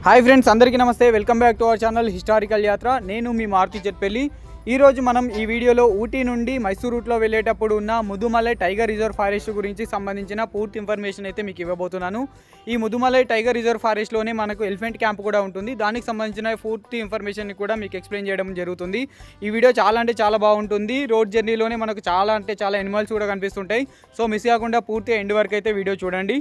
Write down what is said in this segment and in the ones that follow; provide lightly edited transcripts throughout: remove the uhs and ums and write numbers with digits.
Hi friends, అందరికీ నమస్తే. Welcome back to our channel historical యాత్ర. నేను మీ మారుతి జట్పల్లి. ఈరోజు మనం ఈ వీడియోలో ఊటీ నుండి మైసూర్ రూట్లో వెళ్ళేటప్పుడు ఉన్న ముదుమలై టైగర్ రిజర్వ్ ఫారెస్ట్ గురించి సంబంధించిన పూర్తి ఇన్ఫర్మేషన్ అయితే మీకు ఇవ్వబోతున్నాను. ఈ ముదుమలై టైగర్ రిజర్వ్ ఫారెస్ట్లోనే మనకు ఎలిఫెంట్ క్యాంప్ కూడా ఉంటుంది. దానికి సంబంధించిన పూర్తి ఇన్ఫర్మేషన్ కూడా మీకు ఎక్స్ప్లెయిన్ చేయడం జరుగుతుంది. ఈ వీడియో చాలా బాగుంటుంది. రోడ్ జర్నీలోనే మనకు చాలా ఎనిమల్స్ కూడా కనిపిస్తుంటాయి. సో మిస్ కాకుండా పూర్తి ఎండ్ వరకు అయితే వీడియో చూడండి.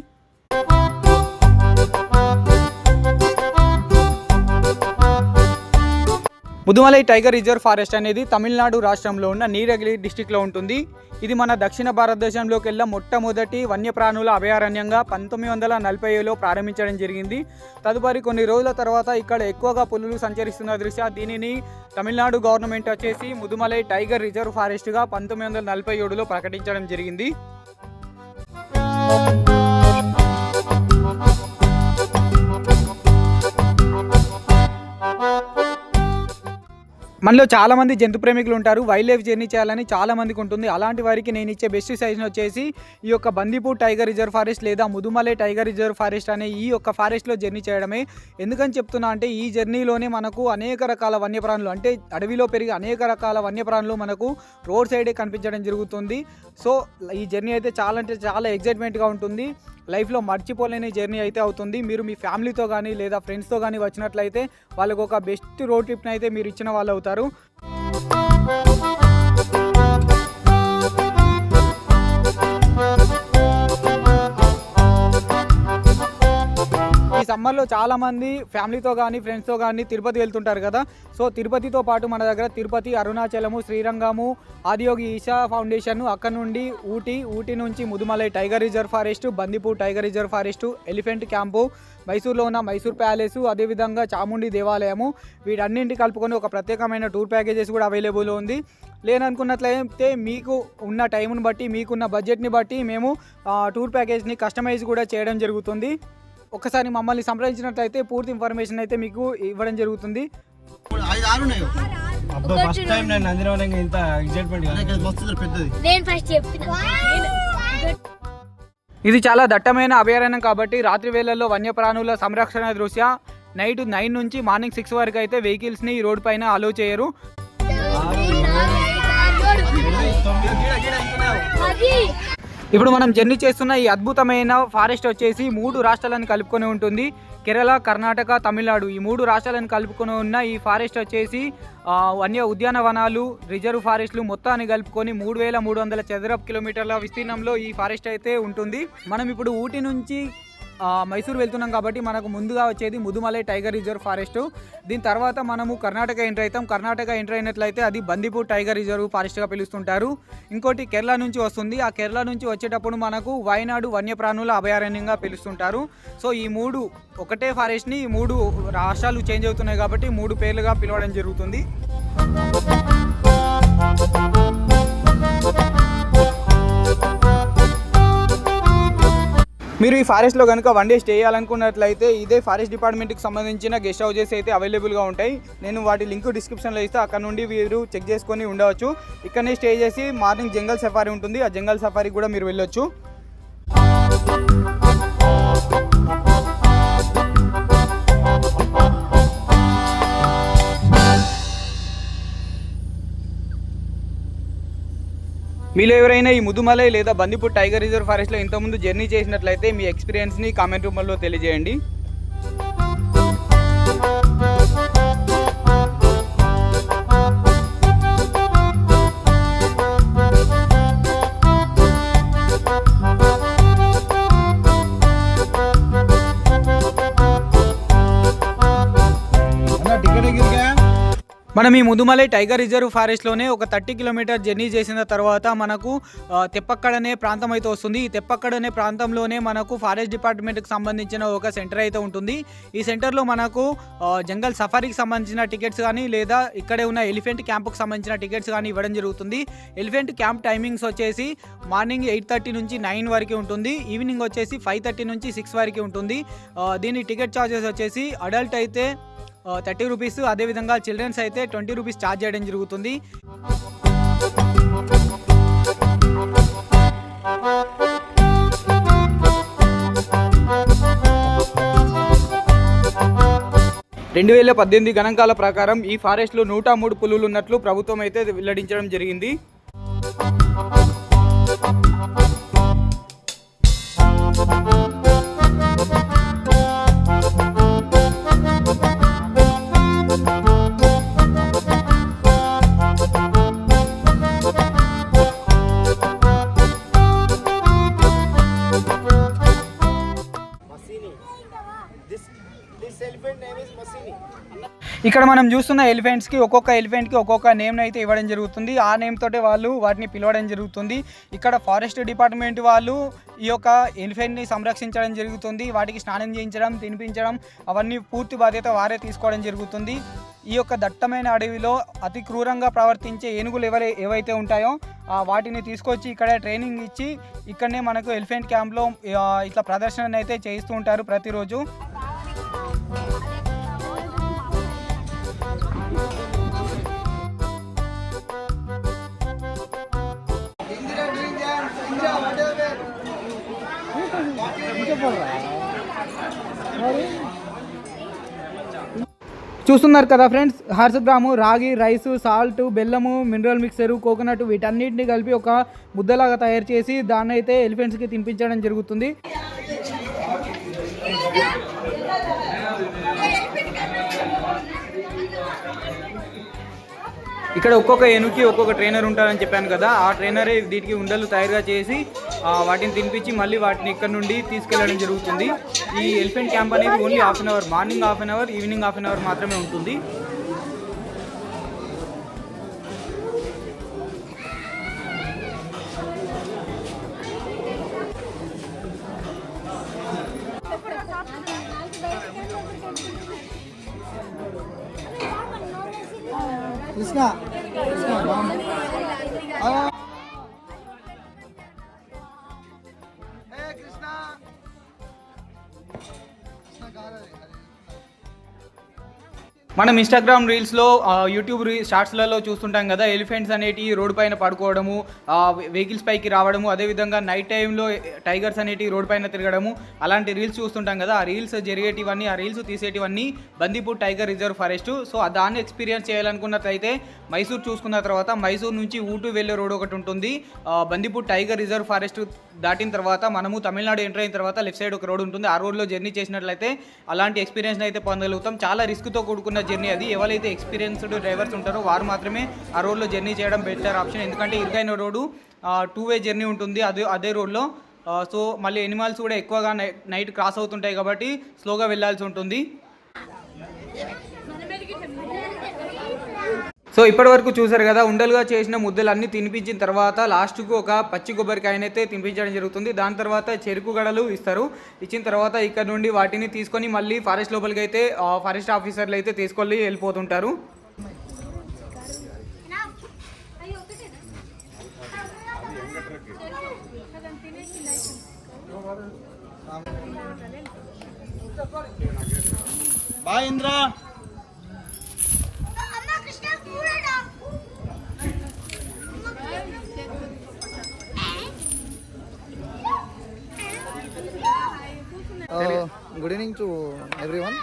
ముదుమలై టైగర్ రిజర్వ్ ఫారెస్ట్ అనేది తమిళనాడు రాష్ట్రంలో ఉన్న నీలగిరి డిస్టిక్లో ఉంటుంది. ఇది మన దక్షిణ భారతదేశంలోకెల్లా మొట్టమొదటి వన్యప్రాణుల అభయారణ్యంగా 1940లో ప్రారంభించడం జరిగింది. తదుపరి కొన్ని రోజుల తర్వాత ఇక్కడ ఎక్కువగా పులులు సంచరిస్తున్న దృష్ట్యా దీనిని తమిళనాడు గవర్నమెంట్ వచ్చేసి ముదుమలై టైగర్ రిజర్వ్ ఫారెస్ట్గా 1947లో ప్రకటించడం జరిగింది. మనలో చాలామంది జంతు ప్రేమికులు ఉంటారు. వైల్డ్ లైఫ్ జర్నీ చేయాలని చాలామందికి ఉంటుంది. అలాంటి వారికి నేను ఇచ్చే బెస్ట్ సజెషన్ వచ్చేసి ఈ యొక్క బందిపూర్ టైగర్ రిజర్వ్ ఫారెస్ట్ లేదా ముదుమలై టైగర్ రిజర్వ్ ఫారెస్ట్ అనే ఈ యొక్క ఫారెస్ట్లో జర్నీ చేయడమే. ఎందుకని చెప్తున్నా అంటే ఈ జర్నీలోనే మనకు అనేక రకాల వన్యప్రాణులు, అంటే అడవిలో పెరిగే అనేక రకాల వన్యప్రాణులు మనకు రోడ్ సైడే కనిపించడం జరుగుతుంది. సో ఈ జర్నీ అయితే చాలా ఎగ్జైట్మెంట్గా ఉంటుంది. లైఫ్లో మర్చిపోలేని జర్నీ అయితే అవుతుంది. మీరు మీ ఫ్యామిలీతో కానీ లేదా ఫ్రెండ్స్తో కానీ వచ్చినట్లయితే వాళ్ళకు ఒక బెస్ట్ రోడ్ ట్రిప్ని అయితే మీరు ఇచ్చిన వాళ్ళు అవుతారు. ఈ సమ్మర్లో చాలామంది ఫ్యామిలీతో కానీ ఫ్రెండ్స్తో కానీ తిరుపతి వెళ్తుంటారు కదా. సో తిరుపతితో పాటు మన దగ్గర తిరుపతి, అరుణాచలము, శ్రీరంగము, ఆదియోగి ఈషా ఫౌండేషన్, అక్కడ నుండి ఊటీ నుంచి Mudumalai tiger reserve forest, Bandipur tiger reserve forest, elephant camp, మైసూర్లో ఉన్న మైసూర్ ప్యాలెస్, అదేవిధంగా చాముండి దేవాలయము, వీటన్నింటి కలుపుకొని ఒక ప్రత్యేకమైన టూర్ ప్యాకేజెస్ కూడా అవైలబుల్ ఉంది. లేననుకున్నట్లయితే మీకు ఉన్న టైంని బట్టి, మీకున్న బడ్జెట్ని బట్టి మేము టూర్ ప్యాకేజ్ని కస్టమైజ్ కూడా చేయడం జరుగుతుంది. ఒకసారి మమ్మల్ని సంప్రదించినట్లయితే పూర్తి ఇన్ఫర్మేషన్ అయితే మీకు ఇవ్వడం జరుగుతుంది. ఇది చాలా దట్టమైన అభయారణ్యం కాబట్టి రాత్రి వేళల్లో వన్యప్రాణుల సంరక్షణ దృష్ట్యా నైట్ 9 నుంచి మార్నింగ్ 6 వరకు అయితే వెహికల్స్ని ఈ రోడ్ పైన అలో చేయరు. ఇప్పుడు మనం జర్నీ చేస్తున్న ఈ అద్భుతమైన ఫారెస్ట్ వచ్చేసి 3 రాష్ట్రాలను కలుపుకొని ఉంటుంది. కేరళ, కర్ణాటక, తమిళనాడు, ఈ 3 రాష్ట్రాలను కలుపుకొని ఉన్న ఈ ఫారెస్ట్ వచ్చేసి వన్య ఉద్యానవనాలు, రిజర్వ్ ఫారెస్ట్లు మొత్తాన్ని కలుపుకొని 3300 చదరపు కిలోమీటర్ల విస్తీర్ణంలో ఈ ఫారెస్ట్ అయితే ఉంటుంది. మనం ఇప్పుడు ఊటీ నుంచి మైసూర్ వెళ్తున్నాం కాబట్టి మనకు ముందుగా వచ్చేది ముదుమలై టైగర్ రిజర్వ్ ఫారెస్ట్. దీని తర్వాత మనము కర్ణాటక ఎంటర్ అవుతాం. కర్ణాటక ఎంటర్ అయినట్లయితే అది బందిపూర్ టైగర్ రిజర్వ్ ఫారెస్ట్గా పిలుస్తుంటారు. ఇంకోటి కేరళ నుంచి వస్తుంది. ఆ కేరళ నుంచి వచ్చేటప్పుడు మనకు వయనాడు వన్యప్రాణుల అభయారణ్యంగా పిలుస్తుంటారు. సో ఈ 3 ఒకటే ఫారెస్ట్ని 3 రాష్ట్రాలు చేంజ్ అవుతున్నాయి కాబట్టి 3 పేర్లుగా పిలవడం జరుగుతుంది. మీరు ఈ ఫారెస్ట్లో కనుక 1 డే స్టే చేయాలనుకున్నట్లయితే ఇదే ఫారెస్ట్ డిపార్ట్మెంట్కి సంబంధించిన గెస్ట్ హౌజెస్ అయితే అవైలబుల్గా ఉంటాయి. నేను వాటి లింక్ డిస్క్రిప్షన్లో ఇస్తే అక్కడ నుండి మీరు చెక్ చేసుకొని ఉండవచ్చు. ఇక్కడనే స్టే చేసి మార్నింగ్ జంగల్ సఫారీ ఉంటుంది. ఆ జంగల్ సఫారీ కూడా మీరు వెళ్ళొచ్చు. మీలో ఎవరైనా ఈ ముదుమలై లేదా బందిపూర్ టైగర్ రిజర్వ్ ఫారెస్ట్లో ఇంతకుముందు జర్నీ చేసినట్లయితే మీ ఎక్స్పీరియన్స్ని కామెంట్ రూపంలో తెలియజేయండి. మనం ఈ ముదుమలై టైగర్ రిజర్వ్ ఫారెస్ట్లోనే ఒక 30 కిలోమీటర్ జర్నీ చేసిన తర్వాత మనకు తెప్పక్కడనే ప్రాంతం అయితే వస్తుంది. ఈ తెప్పక్కడనే ప్రాంతంలోనే మనకు ఫారెస్ట్ డిపార్ట్మెంట్కి సంబంధించిన ఒక సెంటర్ అయితే ఉంటుంది. ఈ సెంటర్లో మనకు జంగల్ సఫారీకి సంబంధించిన టికెట్స్ కానీ లేదా ఇక్కడే ఉన్న ఎలిఫెంట్ క్యాంప్కి సంబంధించిన టికెట్స్ కానీ ఇవ్వడం జరుగుతుంది. ఎలిఫెంట్ క్యాంప్ టైమింగ్స్ వచ్చేసి మార్నింగ్ 8:30 నుంచి 9 వరకు ఉంటుంది. ఈవినింగ్ వచ్చేసి 5:30 నుంచి 6 వరకు ఉంటుంది. దీని టికెట్ ఛార్జెస్ వచ్చేసి అడల్ట్ అయితే 30 రూపీస్, అదేవిధంగా చిల్డ్రన్స్ అయితే 20 రూపీస్ ఛార్జ్ చేయడం జరుగుతుంది. 2018 గణాంకాల ప్రకారం ఈ ఫారెస్ట్లో 103 పులులు ఉన్నట్లు ప్రభుత్వం అయితే వెల్లడించడం జరిగింది. ఇక్కడ మనం చూస్తున్న ఎలిఫెంట్స్కి ఒక్కొక్క ఎలిఫెంట్కి ఒక్కొక్క నేమ్ని అయితే ఇవ్వడం జరుగుతుంది. ఆ నేమ్ తోటే వాళ్ళు వాటిని పిలవడం జరుగుతుంది. ఇక్కడ ఫారెస్ట్ డిపార్ట్మెంట్ వాళ్ళు ఈ యొక్క ఎలిఫెంట్ని సంరక్షించడం జరుగుతుంది. వాటికి స్నానం చేయించడం, తినిపించడం అవన్నీ పూర్తి బాధ్యత వారే తీసుకోవడం జరుగుతుంది. ఈ యొక్క దట్టమైన అడవిలో అతి క్రూరంగా ప్రవర్తించే ఏనుగులు ఏవైతే ఉంటాయో వాటిని తీసుకొచ్చి ఇక్కడ ట్రైనింగ్ ఇచ్చి ఇక్కడనే మనకు ఎలిఫెంట్ క్యాంప్లో ఇట్లా ప్రదర్శన అయితే చేయిస్తూ ఉంటారు ప్రతిరోజు. చూస్తున్నారు కదా ఫ్రెండ్స్, హర్షగ్రాము రాగి, రైసు, సాల్ట్, బెల్లము, మినరల్ మిక్సరు, కోకోనట్ వీటన్నిటిని కలిపి ఒక ముద్దలాగా తయారు చేసి దాన్ని అయితే ఎలిఫెంట్స్కి తినిపించడం జరుగుతుంది. ఇక్కడ ఒక్కొక్క ఏనుగుకి ఒక్కొక్క ట్రైనర్ ఉంటారని చెప్పాను కదా, ఆ ట్రైనరే వీటికి ఉండలు తయారుగా చేసి వాటిని తినిపించి మళ్ళీ వాటిని ఇక్కడ నుండి తీసుకెళ్ళడం జరుగుతుంది. ఈ ఎలిఫెంట్ క్యాంప్ అనేది only half an hour, morning half an hour, evening half an hour మాత్రమే ఉంటుంది. కృష్ణ మనం ఇన్స్టాగ్రామ్ రీల్స్లో, యూట్యూబ్ షార్ట్స్లలో చూస్తుంటాం కదా, ఎలిఫెంట్స్ అనేటివి రోడ్డు పైన పడుకోవడము, వెహికల్స్ పైకి రావడము, అదేవిధంగా నైట్ టైంలో టైగర్స్ అనేటివి రోడ్డు పైన తిరగడము, అలాంటి రీల్స్ చూస్తుంటాం కదా. ఆ రీల్స్ జరిగేటివన్నీ, ఆ రీల్స్ తీసేటివన్నీ Bandipur tiger reserve forest. So దాన్ని ఎక్స్పీరియన్స్ చేయాలనుకున్నట్లయితే మైసూర్ చూసుకున్న తర్వాత మైసూర్ నుంచి ఊటు వెళ్ళే రోడ్ ఒకటి ఉంటుంది. బందిపూర్ టైగర్ రిజర్వ్ ఫారెస్ట్ దాటిన తర్వాత మనము తమిళనాడు ఎంటర్ అయిన తర్వాత లెఫ్ట్ సైడ్ ఒక రోడ్ ఉంటుంది. ఆ రోడ్లో జర్నీ చేసినట్లయితే అలాంటి ఎక్స్పీరియన్స్ అయితే పొందగలుగుతాం. చాలా రిస్క్తో కూడుకున్న జర్నీ అది. ఎవరైతే ఎక్స్పీరియన్స్డ్ డ్రైవర్స్ ఉంటారో వారు మాత్రమే ఆ రోడ్లో జర్నీ చేయడం బెటర్ ఆప్షన్. ఎందుకంటే ఇరుకైన రోడ్డు 2-వే జర్నీ ఉంటుంది అదే రోడ్లో. సో మళ్ళీ ఎనిమల్స్ కూడా ఎక్కువగా నైట్ క్రాస్ అవుతుంటాయి కాబట్టి స్లోగా వెళ్ళాల్సి ఉంటుంది. సో ఇప్పటి వరకు చూసారు కదా, ఉండలుగా చేసిన ముద్దలు అన్నీ తినిపించిన తర్వాత లాస్ట్కు ఒక పచ్చి కొబ్బరికాయనైతే తినిపించడం జరుగుతుంది. దాని తర్వాత చెరుకు గడలు ఇస్తారు. ఇచ్చిన తర్వాత ఇక్కడ నుండి వాటిని తీసుకొని మళ్ళీ ఫారెస్ట్ లోపలికి అయితే ఫారెస్ట్ ఆఫీసర్లు అయితే తీసుకొని వెళ్ళిపోతుంటారు. Bye Indra. Good evening to everyone.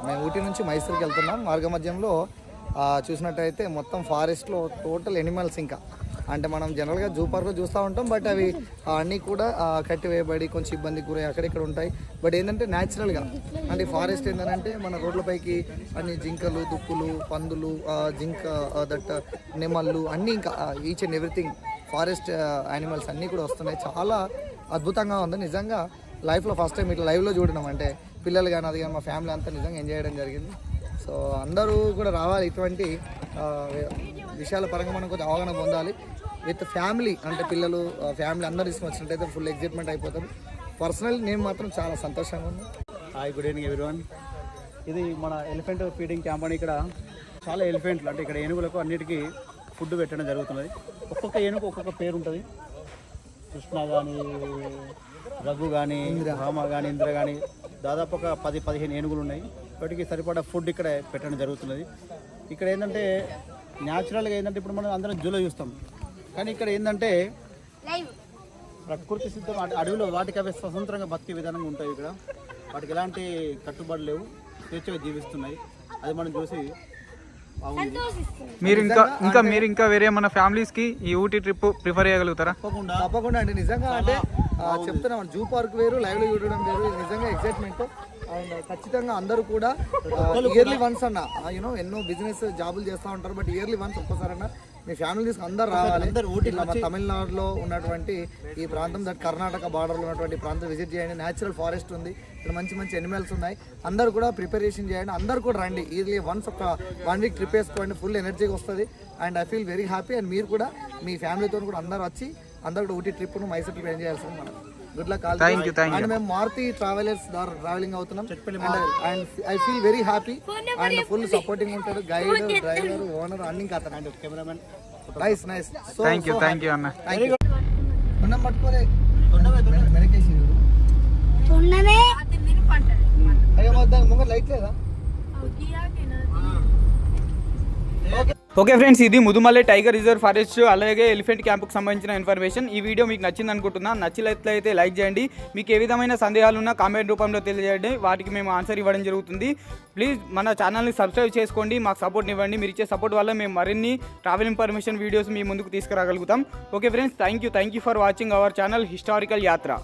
మేము ఊటీ నుంచి మైసూర్కి వెళ్తున్నాం. మార్గ మధ్యంలో చూసినట్టయితే మొత్తం ఫారెస్ట్లో టోటల్ ఎనిమల్స్, ఇంకా అంటే మనం జనరల్గా జూ పార్క్లో చూస్తూ ఉంటాం, బట్ అవి అన్నీ కూడా కట్టివేయబడి కొంచెం ఇబ్బందికి గురై అక్కడిక్కడ ఉంటాయి. బట్ ఏంటంటే న్యాచురల్గా అంటే ఫారెస్ట్ ఏంటంటే మన రోడ్లపైకి అన్ని జింకలు, దుప్పులు, పందులు, జింక నెమళ్ళు అన్నీ, ఇంకా each and everything forest animals అన్నీ కూడా వస్తున్నాయి. చాలా అద్భుతంగా ఉంది నిజంగా. లైఫ్లో ఫస్ట్ టైం ఇట్లా లైవ్లో చూడడం అంటే పిల్లలు కానీ అది కానీ మా ఫ్యామిలీ అంతా నిజంగా ఎంజాయ్ చేయడం జరిగింది. సో అందరూ కూడా రావాలి, ఇటువంటి విషయాల పరంగా మనం కొంచెం అవగాహన పొందాలి విత్ ఫ్యామిలీ. అంటే పిల్లలు ఫ్యామిలీ అందరూ తీసుకుని వచ్చినట్టయితే ఫుల్ ఎగ్జైట్మెంట్ అయిపోతాం. పర్సనల్ నేను మాత్రం చాలా సంతోషంగా ఉంది. Hi, good evening everyone. ఇది మన ఎలిఫెంట్ ఫీడింగ్ క్యాంప్ అని. ఇక్కడ చాలా ఎలిఫెంట్లు అంటే ఇక్కడ ఏనుగులకు అన్నిటికీ ఫుడ్ పెట్టడం జరుగుతున్నది. ఒక్కొక్క ఏనుగు ఒక్కొక్క పేరు ఉంటుంది. కృష్ణ కానీ, రఘు కానీ, రామ కానీ, ఇంద్ర కానీ, దాదాపు ఒక 10-15 ఏనుగులు ఉన్నాయి. వాటికి సరిపడా ఫుడ్ ఇక్కడ పెట్టడం జరుగుతున్నది. ఇక్కడ ఏంటంటే న్యాచురల్గా ఏంటంటే ఇప్పుడు మనం అందరం జూలో చూస్తాం, కానీ ఇక్కడ ఏంటంటే ప్రకృతి సిద్ధం అడవిలో వాటికి అవి స్వతంత్రంగా బతికే విధానంగా ఉంటాయి. ఇక్కడ వాటికి ఎలాంటి కట్టుబడి లేవు, స్వేచ్ఛగా జీవిస్తున్నాయి. అది మనం చూసి బాగుంది. మీరు ఇంకా వేరే మన ఫ్యామిలీస్కి ఈ ఊటీ ట్రిప్ ప్రిఫర్ చేయగలుగుతారా? తప్పకుండా అండి. నిజంగా అంటే చెప్తున్నాం, జూ పార్క్ వేరు, లైవ్లో చూడడం వేరు. ఇది నిజంగా ఎక్సైట్మెంట్. అండ్ ఖచ్చితంగా అందరూ కూడా ఇయర్లీ వన్స్ అన్న ఎన్నో బిజినెస్ జాబులు చేస్తూ ఉంటారు, బట్ ఇయర్లీ వన్స్ ఒక్కసారన్నా మీ ఫ్యామిలీ తీసుకుని అందరు రావాలి. ఇట్లా మన తమిళనాడులో ఉన్నటువంటి ఈ ప్రాంతం, దట్ కర్ణాటక బార్డర్లో ఉన్నటువంటి ప్రాంతం విజిట్ చేయండి. న్యాచురల్ ఫారెస్ట్ ఉంది, ఇక్కడ మంచి మంచి ఎనిమల్స్ ఉన్నాయి. అందరూ కూడా ప్రిపరేషన్ చేయండి, అందరూ కూడా రండి. ఇయర్లీ వన్స్ ఒక 1 వీక్ ట్రిప్ వేసుకోండి, ఫుల్ ఎనర్జీగా వస్తుంది. And I feel very happy. And మీరు కూడా మీ ఫ్యామిలీతో కూడా అందరూ వచ్చి అందరూ కూడా ఊటీ ట్రిప్ను మైసూర్ ట్రిప్ ఎంజాయ్ చేయాల్సింది మనం. Good luck all. అండ్ మేము మారుతి ట్రావెలర్స్ ద్వారా ట్రావెలింగ్ అవుతున్నాం. And I feel very happy. And full supporting ఉంటాడు, గైడ్, డ్రైవర్, ఓనర్ అన్ని కథ. And cameraman. Nice nice. Thank you అన్న. తొండం పట్టుకోలే, వెనకేసి అయ్యో ముంగ లైట్ లేదా? ఓకే ఫ్రెండ్స్, ఇది ముదుమల్లె టైగర్ రిజర్వ్ ఫారెస్ట్ అలాగే ఎలిఫెంట్ క్యాంప్కి సంబంధించిన ఇన్ఫర్మేషన్. ఈ వీడియో మీకు నచ్చింది అనుకుంటున్నా. నచ్చినట్లయితే లైక్ చేయండి. మీకు ఏ విధమైన సందేహాలు ఉన్నా కామెంట్ రూపంలో తెలియజేయండి, వాటికి మేము ఆన్సర్ ఇవ్వడం జరుగుతుంది. ప్లీజ్ మన ఛానల్ని సబ్స్క్రైబ్ చేసుకోండి, మాకు సపోర్ట్ ఇవ్వండి. మీరు ఇచ్చే సపోర్ట్ వల్ల మేము మరిన్ని ట్రావెల్ ఇన్ఫర్మేషన్ వీడియోస్ మీ ముందుకు తీసుకురాగలుగుతాం. Okay friends, thank you for watching our channel historical యాత్ర.